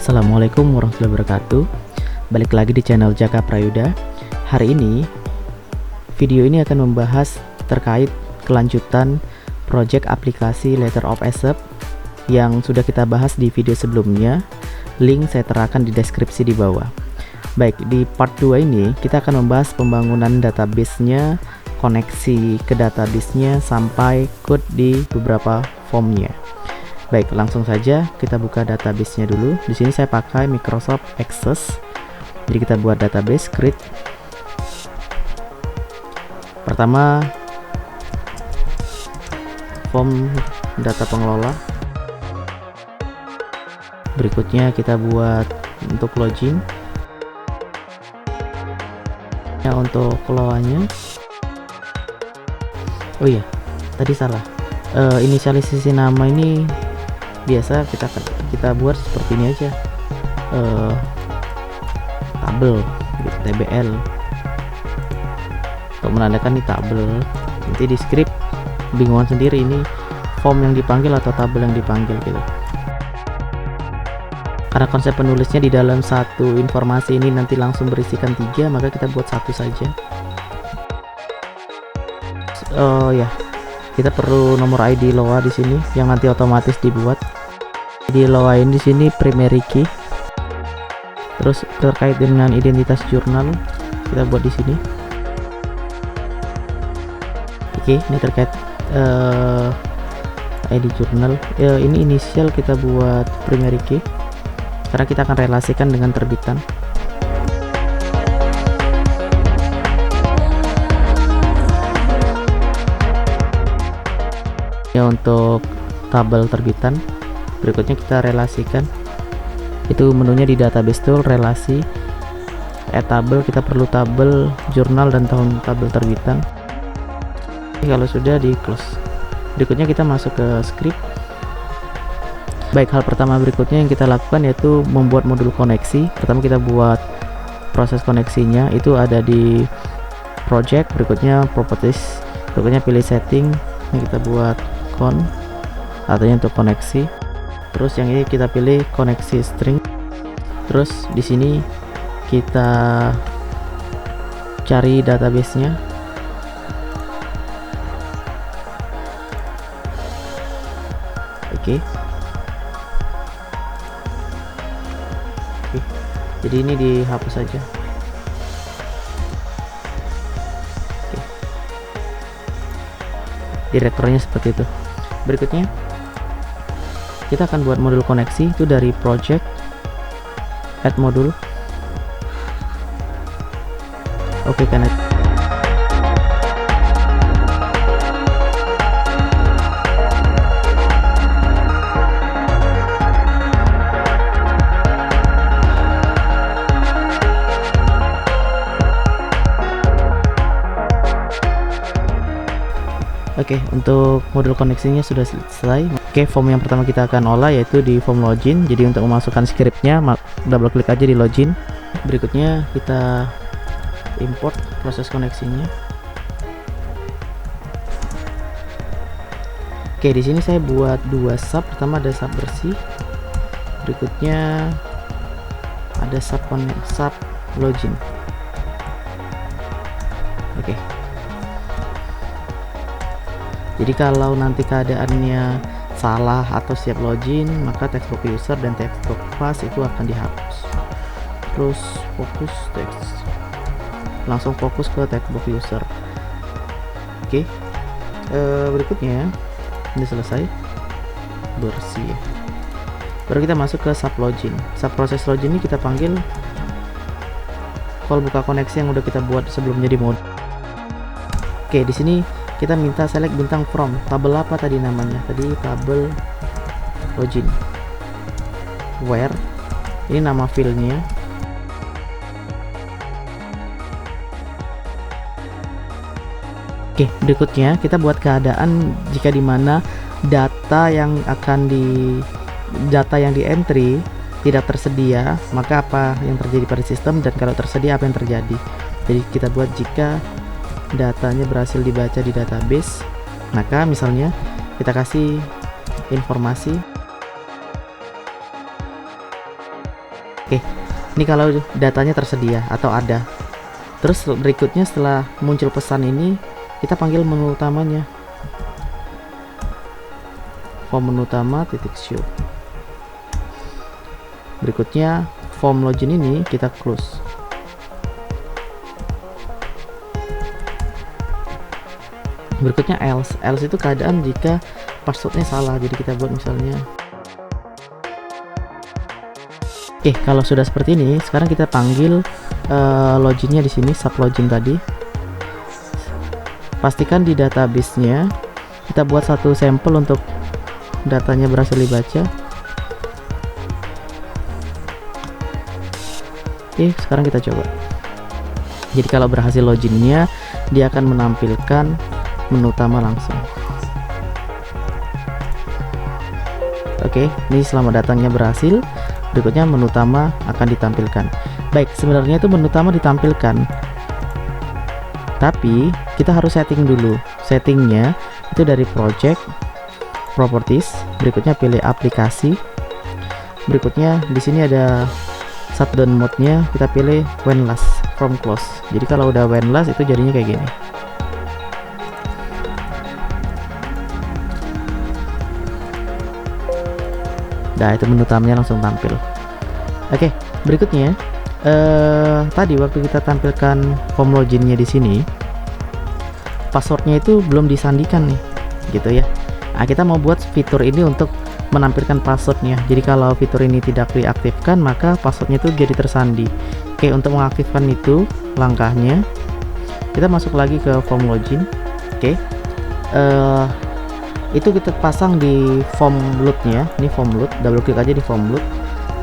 Assalamualaikum warahmatullahi wabarakatuh. Balik lagi di channel Jaka Prayuda. Hari ini video ini akan membahas terkait kelanjutan project aplikasi Letter of Accept yang sudah kita bahas di video sebelumnya. Link saya terapkan di deskripsi di bawah. Baik, di part 2 ini kita akan membahas pembangunan database-nya, koneksi ke database-nya sampai code di beberapa formnya. Baik, langsung saja kita buka database-nya dulu. Di sini saya pakai Microsoft Access. Jadi kita buat database create. Pertama, form data pengelola. Berikutnya kita buat untuk login. Ya, untuk kelolanya. Oh iya, tadi salah. Inisialisasi nama ini biasa kita buat seperti ini aja, tabel gitu, TBL, untuk menandakan ini tabel. Nanti di script bingungan sendiri ini form yang dipanggil atau tabel yang dipanggil gitu, karena konsep penulisnya di dalam satu informasi ini nanti langsung berisikan 3, maka kita buat satu saja. Oh ya, kita perlu nomor ID LOA di sini yang nanti otomatis dibuat. Di LOA ini di sini primary key. Terus terkait dengan identitas jurnal kita buat di sini. Oke, ini terkait ID jurnal. Ini inisial kita buat primary key karena kita akan relasikan dengan terbitan. Ya, untuk tabel terbitan berikutnya kita relasikan, itu menunya di database tool, relasi, add tabel. Kita perlu tabel jurnal dan tahun tabel terbitan. Kalau sudah di close, berikutnya kita masuk ke script. Baik, hal pertama berikutnya yang kita lakukan yaitu membuat modul koneksi. Pertama kita buat proses koneksinya, itu ada di project, berikutnya properties, berikutnya pilih setting. Ini kita buat artinya untuk koneksi. Terus yang ini kita pilih koneksi string. Terus di sini kita cari database-nya. Oke. Jadi ini dihapus saja. Direkturnya seperti itu. Berikutnya kita akan buat modul koneksi, itu dari project, add modul. Oke, connect. Oke, untuk modul koneksinya sudah selesai. Oke, form yang pertama kita akan olah yaitu di form login. Jadi untuk memasukkan scriptnya, double klik aja di login. Berikutnya kita import proses koneksinya. Oke, di sini saya buat 2 sub. Pertama ada sub bersih. Berikutnya ada sub login. Oke. Jadi kalau nanti keadaannya salah atau siap login, maka textbox user dan textbox pass itu akan dihapus. Terus fokus text, langsung fokus ke textbox user. Oke, berikutnya ini selesai bersih. Baru kita masuk ke sub login. Sub proses login ini kita panggil call buka koneksi yang udah kita buat sebelumnya di mode. Oke, di sini kita minta select bintang from tabel apa tadi namanya, tadi tabel login, where ini nama filenya. Oke, berikutnya kita buat keadaan jika dimana data yang di entry tidak tersedia, maka apa yang terjadi pada sistem, dan kalau tersedia apa yang terjadi. Jadi kita buat jika datanya berhasil dibaca di database, maka misalnya kita kasih informasi Oke, ini kalau datanya tersedia atau ada. Terus berikutnya setelah muncul pesan ini, kita panggil menu utamanya. Form menu utama titik show. Berikutnya form login ini kita close. Berikutnya else. Else itu keadaan jika passwordnya salah. Jadi kita buat misalnya. Oke, kalau sudah seperti ini, sekarang kita panggil loginnya di sini, sub login tadi. Pastikan di database-nya kita buat satu sampel untuk datanya berhasil dibaca. Oke, sekarang kita coba. Jadi kalau berhasil loginnya, dia akan menampilkan menu utama langsung. Oke, ini selamat datangnya berhasil. Berikutnya menu utama akan ditampilkan. Baik, sebenarnya itu menu utama ditampilkan, tapi kita harus setting dulu. Settingnya itu dari project, properties, berikutnya pilih aplikasi. Berikutnya di sini ada shutdown mode-nya, kita pilih when last from close. Jadi kalau udah when last itu jadinya kayak gini. Nah, itu menu utamanya langsung tampil. Oke, berikutnya tadi waktu kita tampilkan form loginnya di sini, passwordnya itu belum disandikan nih, gitu ya. Nah, kita mau buat fitur ini untuk menampilkan passwordnya. Jadi kalau fitur ini tidak diaktifkan, maka passwordnya itu jadi tersandi. Oke, untuk mengaktifkan itu langkahnya kita masuk lagi ke form login. Oke, itu kita pasang di form load-nya. Ini form load, double klik aja di form load.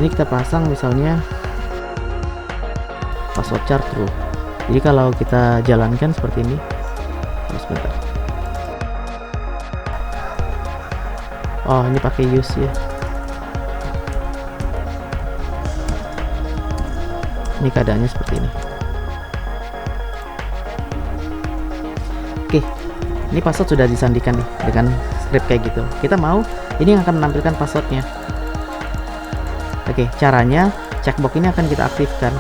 Ini kita pasang misalnya password char true. Jadi kalau kita jalankan seperti ini. Sebentar. Oh, ini pakai use ya. Ini keadaannya seperti ini. Oke, ini password sudah disandikan nih dengan script kayak gitu. Kita mau ini yang akan menampilkan passwordnya. Oke, caranya checkbox ini akan kita aktifkan.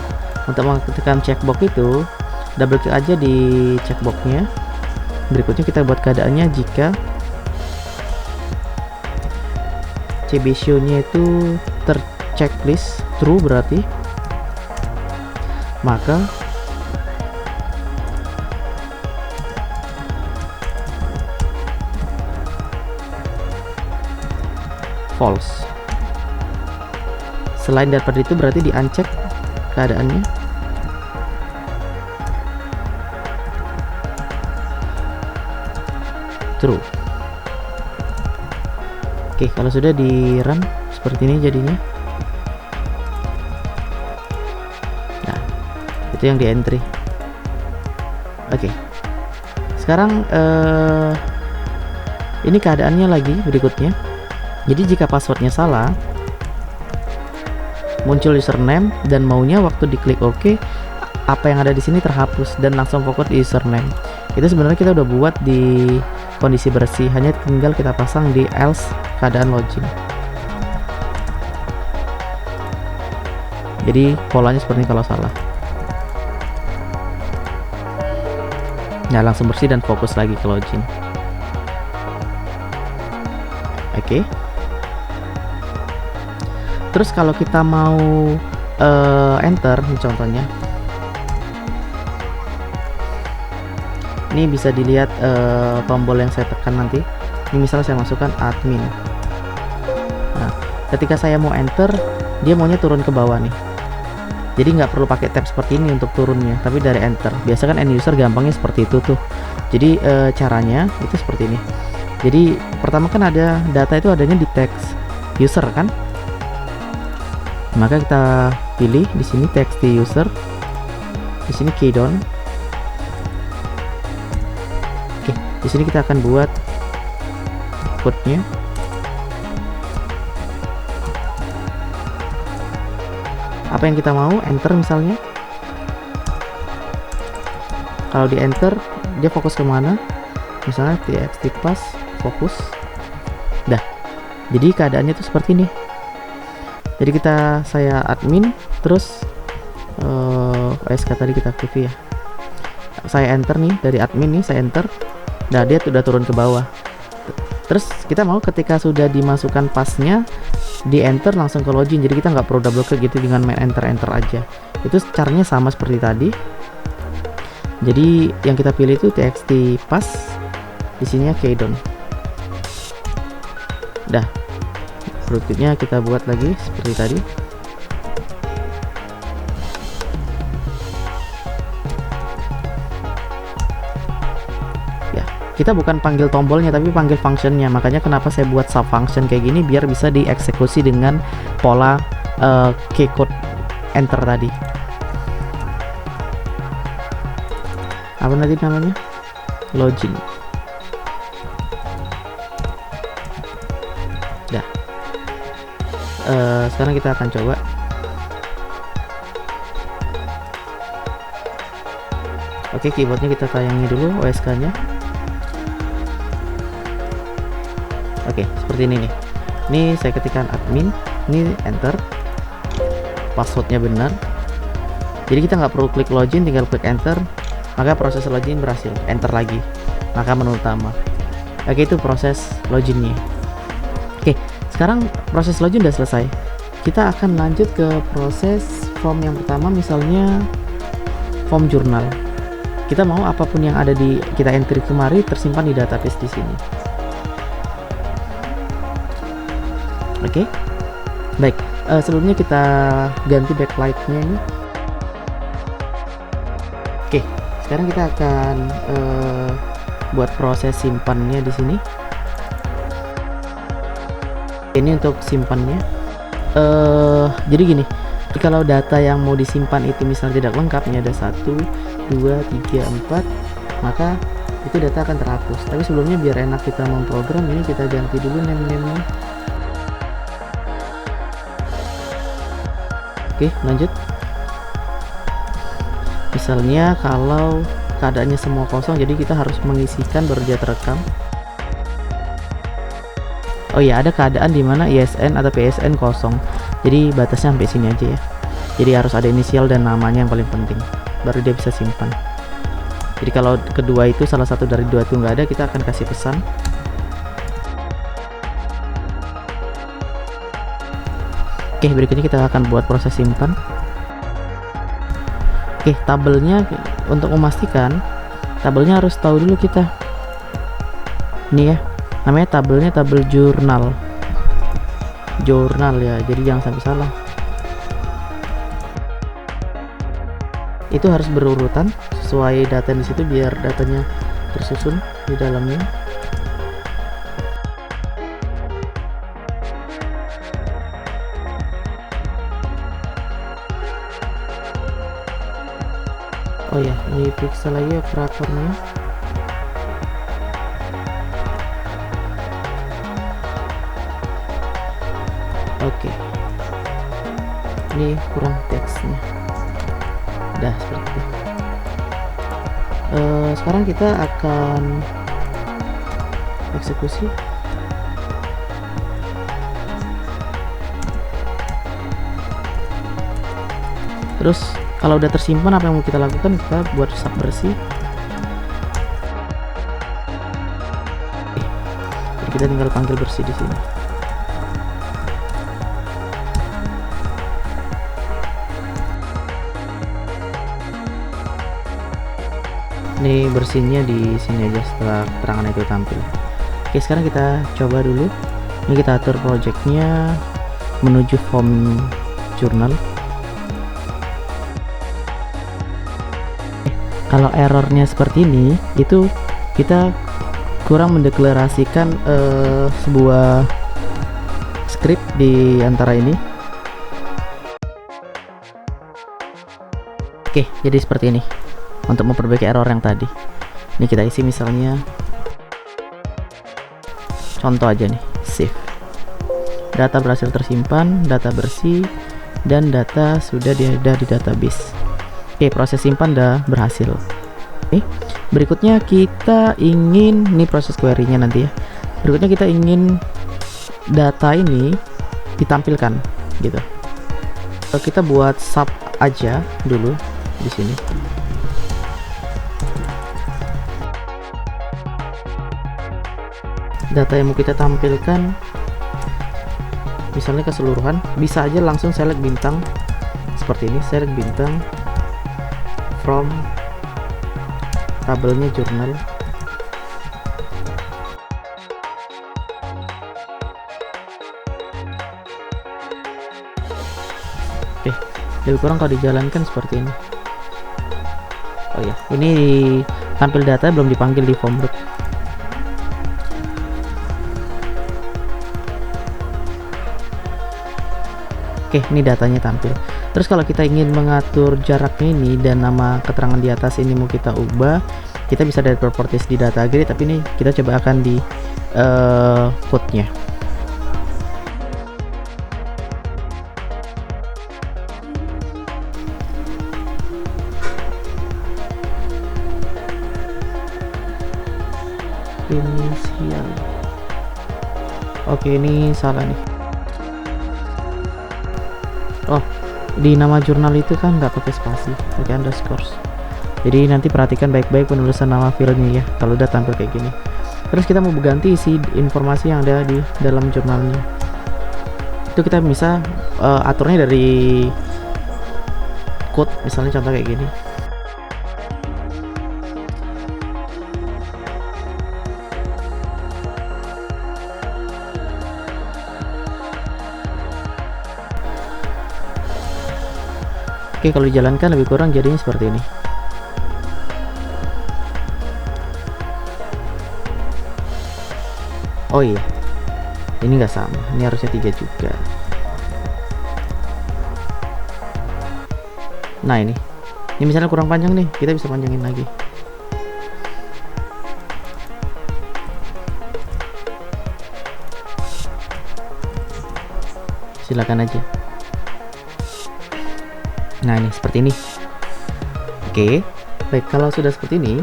Untuk mengaktifkan checkbox itu, double klik aja di checkboxnya. Berikutnya kita buat keadaannya jika CB show-nya itu terchecklist true, berarti maka false. Selain daripada itu berarti di uncheck keadaannya. True. Oke, kalau sudah di run seperti ini jadinya. Nah, itu yang di entry. Oke. Sekarang ini keadaannya lagi berikutnya. Jadi jika passwordnya salah, muncul username dan maunya waktu diklik OK, apa yang ada di sini terhapus dan langsung fokus di username. Itu sebenarnya kita udah buat di kondisi bersih, hanya tinggal kita pasang di else keadaan login. Jadi polanya seperti ini kalau salah. Nah, langsung bersih dan fokus lagi ke login. Oke. Terus kalau kita mau enter, contohnya ini bisa dilihat tombol yang saya tekan nanti. Ini misalnya saya masukkan admin. Nah, ketika saya mau enter, dia maunya turun ke bawah nih. Jadi nggak perlu pakai tab seperti ini untuk turunnya, tapi dari enter. Biasa kan end user gampangnya seperti itu tuh. Jadi caranya itu seperti ini. Jadi pertama kan ada data itu adanya di text user kan. Maka kita pilih di sini text di user, di sini key down. Oke, di sini kita akan buat code-nya. Apa yang kita mau, enter misalnya. Kalau di enter, dia fokus kemana? Misalnya txt plus fokus. Dah. Jadi keadaannya itu seperti ini. Jadi saya admin, terus OSK tadi kita aktif ya. Saya enter nih dari admin nih, saya enter. Nah, dia sudah turun ke bawah. Terus kita mau ketika sudah dimasukkan pasnya, di enter langsung ke login. Jadi kita nggak perlu double klik gitu dengan main enter aja. Itu caranya sama seperti tadi. Jadi yang kita pilih itu txt pas, di sininya keydon. Dah. Berikutnya kita buat lagi seperti tadi. Kita bukan panggil tombolnya tapi panggil functionnya, makanya kenapa saya buat sub function kayak gini biar bisa dieksekusi dengan pola keycode enter tadi. Apa tadi namanya? Login. Dah. Sekarang kita akan coba. Oke, keyboardnya kita tayangi dulu OSK-nya. Oke, seperti ini nih. Ini saya ketikkan admin, ini enter, passwordnya benar. Jadi kita nggak perlu klik login, tinggal klik enter, maka proses login berhasil. Enter lagi, maka menu utama. Oke, itu proses loginnya. Oke, sekarang proses login udah selesai. Kita akan lanjut ke proses form yang pertama, misalnya form jurnal. Kita mau apapun yang ada di kita entry kemari tersimpan di database di sini. Oke, baik. Sebelumnya kita ganti backlight-nya ini. Oke, sekarang kita akan buat proses simpannya di sini. Ini untuk simpannya. Jadi gini, kalau data yang mau disimpan itu misalnya tidak lengkap, ini ada 1, 2, 3, 4, maka itu data akan terhapus. Tapi sebelumnya biar enak kita memprogram, ini kita ganti dulu name-nya. Oke, lanjut. Misalnya kalau keadaannya semua kosong, jadi kita harus mengisikan baru dia terekam. Oh iya, ada keadaan dimana ISN atau PSN kosong, jadi batasnya sampai sini aja ya. Jadi harus ada inisial dan namanya yang paling penting, baru dia bisa simpan. Jadi kalau kedua itu, salah satu dari dua itu nggak ada, kita akan kasih pesan. Oke, berikutnya kita akan buat proses simpan. Oke, tabelnya untuk memastikan, tabelnya harus tahu dulu kita. Ini ya, namanya tabelnya tabel jurnal. Jurnal ya, jadi jangan sampai salah. Itu harus berurutan sesuai data di situ biar datanya tersusun di dalamnya. Oh ya, ini periksa lagi operatornya. Oke, ini kurang teksnya. Dah seperti itu. Sekarang kita akan eksekusi. Terus kalau udah tersimpan, apa yang mau kita lakukan? Kita buat sub bersih. Jadi kita tinggal panggil bersih di sini. Ini bersihnya di sini aja setelah keterangan itu tampil. Oke, sekarang kita coba dulu. Ini kita atur projectnya menuju form jurnal. Kalau errornya seperti ini, itu kita kurang mendeklarasikan sebuah script di antara ini. Oke, jadi seperti ini untuk memperbaiki error yang tadi. Ini kita isi misalnya contoh aja nih, save. Data berhasil tersimpan, data bersih, dan data sudah ada di database. Oke, proses simpan udah berhasil. Oke, berikutnya kita ingin, ini proses query-nya nanti ya. Berikutnya kita ingin data ini ditampilkan gitu. Kita buat sub aja dulu di sini. Data yang mau kita tampilkan misalnya keseluruhan, bisa aja langsung select bintang seperti ini, select bintang from tabelnya jurnal. Oke, lebih kurang kalau dijalankan seperti ini. Oh ya, ini tampil data belum dipanggil di form loop. Oke, ini datanya tampil. Terus kalau kita ingin mengatur jaraknya ini dan nama keterangan di atas ini mau kita ubah, kita bisa dari properties di data grid, tapi ini kita coba akan di code-nya. Inisial. Oke, ini salah nih. Oh, di nama jurnal itu kan nggak pakai spasi, pakai underscores. Jadi nanti perhatikan baik-baik penulisan nama filenya ya kalau udah tampil kayak gini. Terus kita mau ganti isi informasi yang ada di dalam jurnalnya. Itu kita bisa aturnya dari code, misalnya contoh kayak gini. Oke, kalau dijalankan lebih kurang jadinya seperti ini. Oh iya, ini nggak sama, ini harusnya 3 juga. Nah ini misalnya kurang panjang nih, kita bisa panjangin lagi. Silakan aja. Nah ini seperti ini. Oke, baik, kalau sudah seperti ini,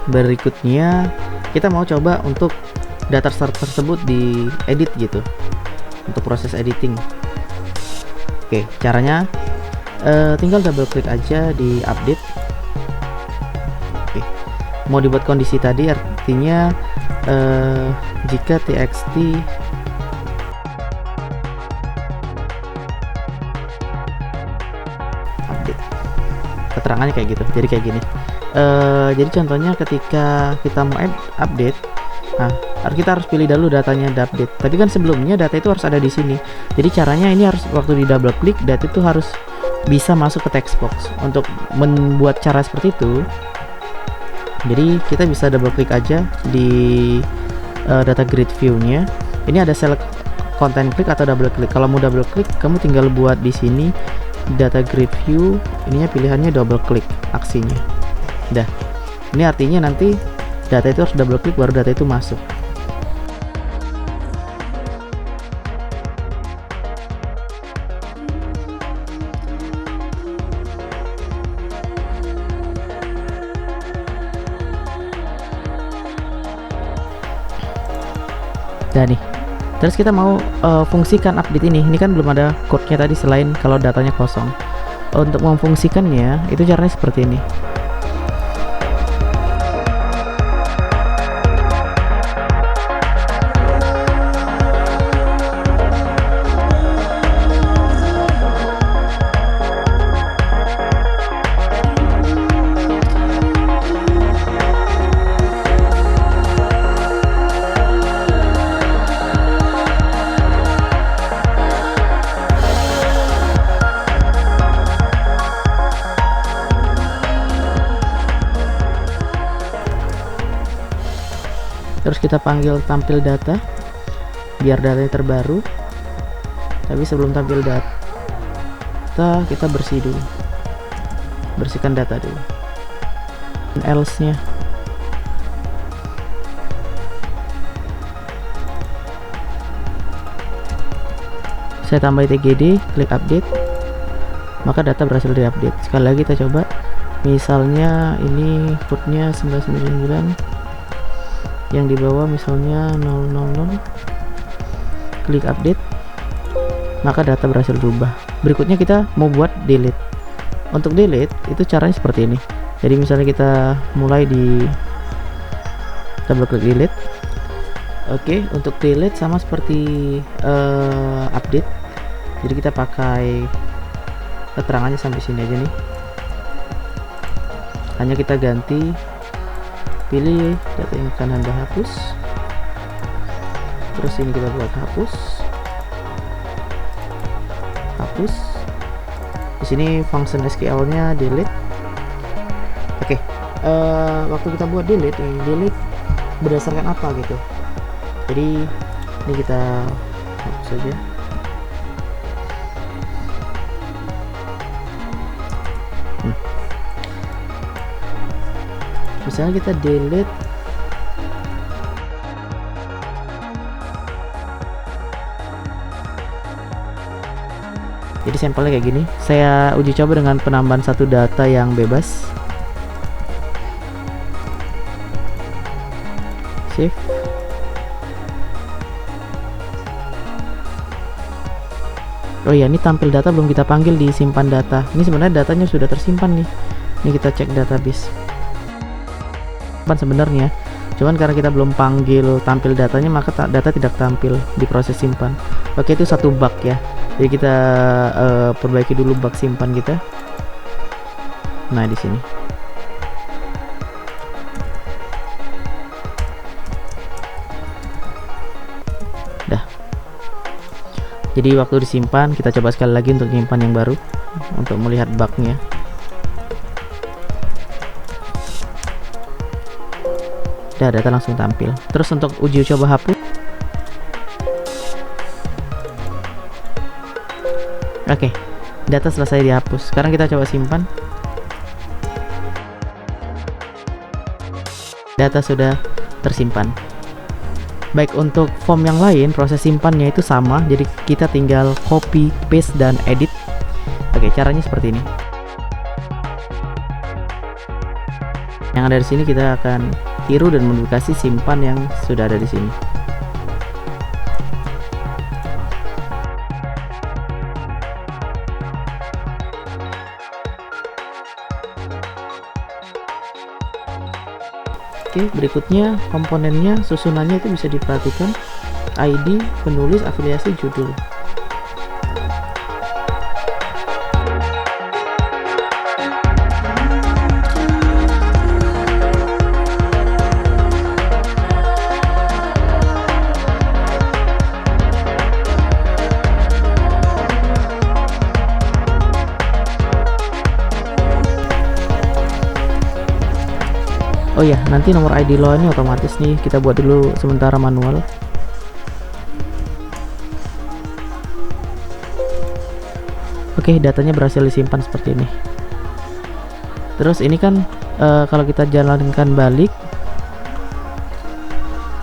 berikutnya kita mau coba untuk data tersebut di edit gitu, untuk proses editing. Oke, caranya tinggal double klik aja di update. Oke, mau dibuat kondisi tadi, artinya jika txt keterangannya kayak gitu, jadi kayak gini. Jadi contohnya ketika kita mau update, nah kita harus pilih dulu datanya update. Tapi kan sebelumnya data itu harus ada di sini. Jadi caranya ini harus waktu di double klik, data itu harus bisa masuk ke text box. Untuk membuat cara seperti itu, jadi kita bisa double klik aja di data grid view-nya. Ini ada select content click atau double click. Kalau mau double click, kamu tinggal buat di sini data grid view, ininya pilihannya double click aksinya. Dah, ini artinya nanti data itu harus double click baru data itu masuk. Dah nih, terus kita mau fungsikan update ini. Ini kan belum ada code-nya tadi selain kalau datanya kosong. Untuk memfungsikannya itu caranya seperti ini. Terus kita panggil tampil data biar datanya terbaru. Tapi sebelum tampil data, kita bersihkan data dulu. Else nya saya tambah tgd, klik update, maka data berhasil diupdate. Sekali lagi kita coba, misalnya ini footnya 999, yang di bawah misalnya 000, klik update. maka data berhasil berubah. Berikutnya kita mau buat delete. Untuk delete itu caranya seperti ini. Jadi misalnya kita mulai di double klik delete. Oke, untuk delete sama seperti update. Jadi kita pakai keterangannya sampai sini aja nih. Hanya kita ganti, pilih data yang akan Anda hapus. Terus ini kita buat hapus. Di sini function SQL-nya delete. Oke, waktu kita buat delete berdasarkan apa gitu. Jadi ini kita hapus saja. Misalnya kita delete jadi sampelnya kayak gini. Saya uji coba dengan penambahan satu data yang bebas. Save. Oh iya, ini tampil data belum kita panggil di simpan data. Ini sebenarnya datanya sudah tersimpan nih. Ini kita cek database. Sebenarnya, cuman karena kita belum panggil tampil datanya, maka data tidak tampil di proses simpan. Oke, itu satu bug ya. Jadi kita perbaiki dulu bug simpan kita. Nah, di sini. Dah. Jadi waktu disimpan, kita coba sekali lagi untuk menyimpan yang baru untuk melihat bugnya. Dah, data langsung tampil. Terus untuk uji coba hapus. Oke, data selesai dihapus. Sekarang kita coba simpan. Data sudah tersimpan. Baik, untuk form yang lain proses simpannya itu sama. Jadi kita tinggal copy, paste, dan edit. Oke, caranya seperti ini. Yang ada di sini kita akan tiru dan modifikasi simpan yang sudah ada di sini. Oke, berikutnya komponennya, susunannya itu bisa diperhatikan. ID, penulis, afiliasi, judul. Oh ya, nanti nomor ID lo ini otomatis nih, kita buat dulu sementara manual. Oke, datanya berhasil disimpan seperti ini. Terus ini kan kalau kita jalankan balik,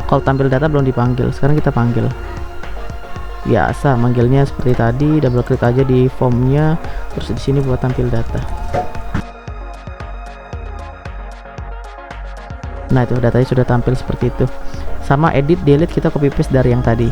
kalau tampil data belum dipanggil, sekarang kita panggil. Biasa manggilnya seperti tadi, double klik aja di formnya, terus di sini buat tampil data. Nah, itu datanya sudah tampil seperti itu. Sama edit, delete kita copy paste dari yang tadi.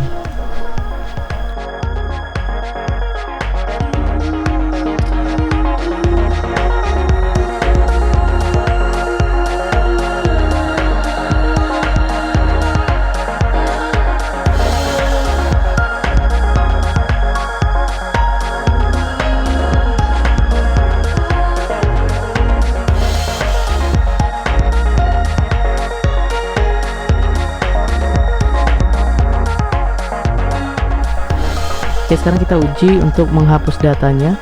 Oke, sekarang kita uji untuk menghapus datanya.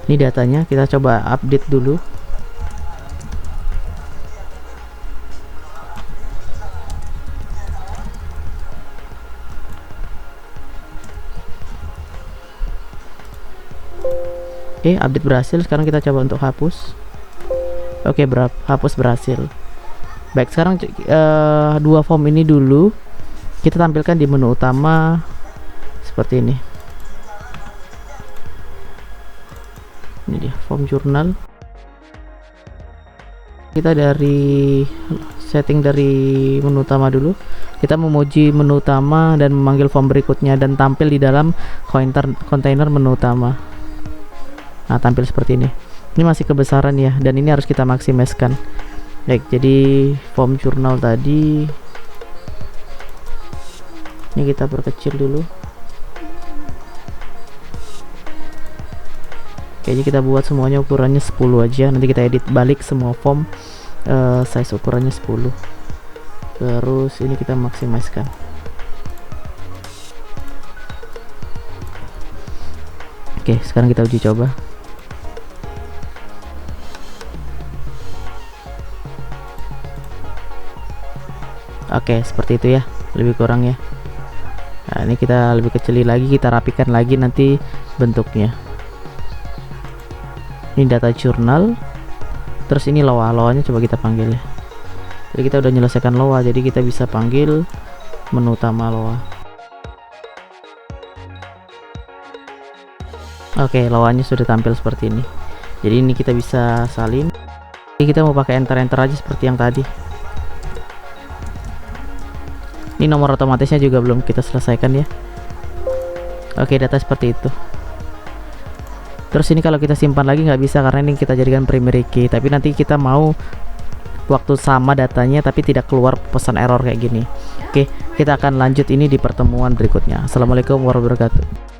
Ini datanya, kita coba update dulu. Oke, update berhasil. Sekarang kita coba untuk hapus. Oke, hapus berhasil. Baik, sekarang dua form ini dulu kita tampilkan di menu utama seperti ini. Ini dia form jurnal. Kita dari setting dari menu utama dulu. Kita memuji menu utama dan memanggil form berikutnya dan tampil di dalam kontainer menu utama. Nah, tampil seperti ini. Ini masih kebesaran ya, dan ini harus kita maksimiskan. Baik, jadi form jurnal tadi ini kita perkecil dulu. Kayaknya kita buat semuanya ukurannya 10 aja. Nanti kita edit balik semua form, size ukurannya 10. Terus ini kita maksimiskan. Oke, sekarang kita uji coba. Oke, seperti itu ya, lebih kurang ya. Nah, ini kita lebih kecil lagi, kita rapikan lagi nanti bentuknya. Ini data jurnal. Terus ini loa-loanya coba kita panggil ya. Jadi kita udah menyelesaikan loa, jadi kita bisa panggil menu utama loa. Oke, loanya sudah tampil seperti ini. Jadi ini kita bisa salin. Jadi kita mau pakai enter aja seperti yang tadi. Ini nomor otomatisnya juga belum kita selesaikan ya. Oke, data seperti itu. Terus ini kalau kita simpan lagi nggak bisa karena ini kita jadikan primary key. Tapi nanti kita mau waktu sama datanya tapi tidak keluar pesan error kayak gini. Oke, kita akan lanjut ini di pertemuan berikutnya. Assalamualaikum warahmatullahi wabarakatuh.